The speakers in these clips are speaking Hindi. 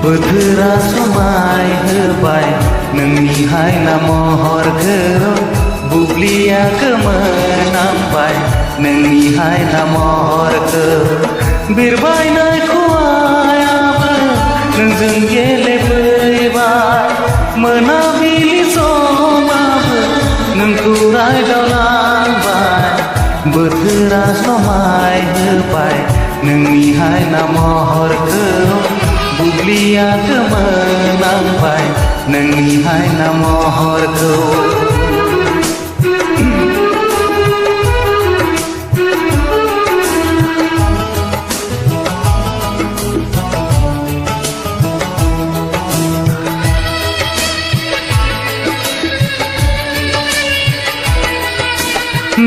बोथोरा समाय होबाय नोंनिहाय ना महरखौ बुब्लिया गोमोरनांबाय नोंनिहाय ना महरखौ बिरबायनाय खुवायाबो नोंजों गेलेफैबाय मोनाबिलि समाबो नोंखौ रायदावलांबाय बोथोरा समाय होबाय नोंनिहाय ना महरखौ बुब्लिया गोमोरनांबाय नोंनिहाय ना महरखौ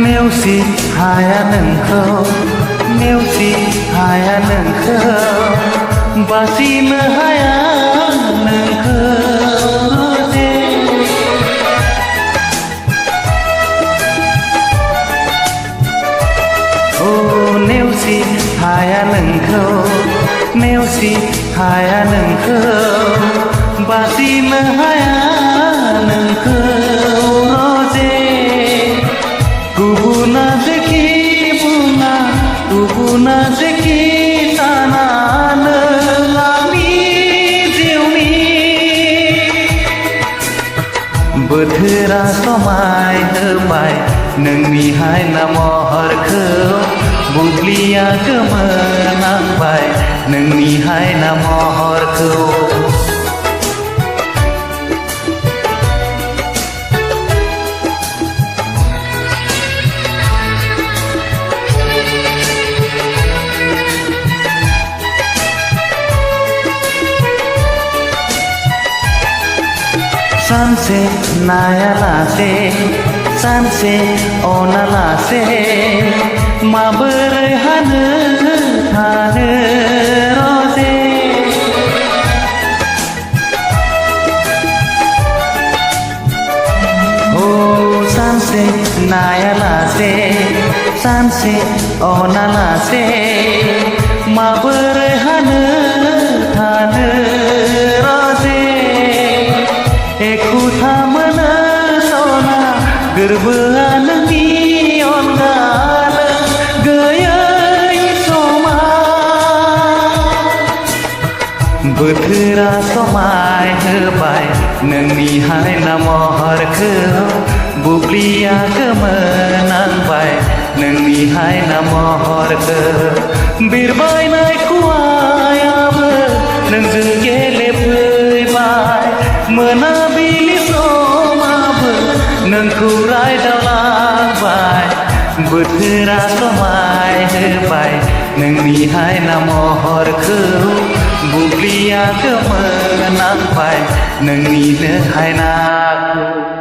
नेवसि हाया नोंखौ नेवसि हाया नोंखौ बासिनो हाया नोंखौ जे ओ नेवसि हाया नोंखौ नेवसि हाया नोंखौ बासिनो हाया नोंखौ जे गुबुना जेखि बुङा गुबुना जेखि सानानो आंनि जिउनि बोथोरा समाय होबाय नोंनिहाय ना महरखौ बुब्लिया गोमोरनांबाय नोंनिहाय ना महरखौ सानसे नायालासे सानसे अनालासे माबोरै हानो रजे ओ सानसे नायालासे सानसे अनालासे माबोरै हानो रजे एखुथा मोनो सना गोरबोआ नोंनि अनगानो गैयै समा बोथोरा समाय होबाय नोंनिहाय ना महरखौ बुब्लिया गोमोरनांबाय नोंनिहाय ना महरखौ बिरबायनाय खुवायाबो नोंजों गेलेफैबाय मोनाबिलि समाबो नोंखौ रायदावलांबाय बोथोरा समाय होबाय नोंनिहाय ना महरखौ बुब्लिया गोमोरनांबाय नोंनिनो हायनाखौ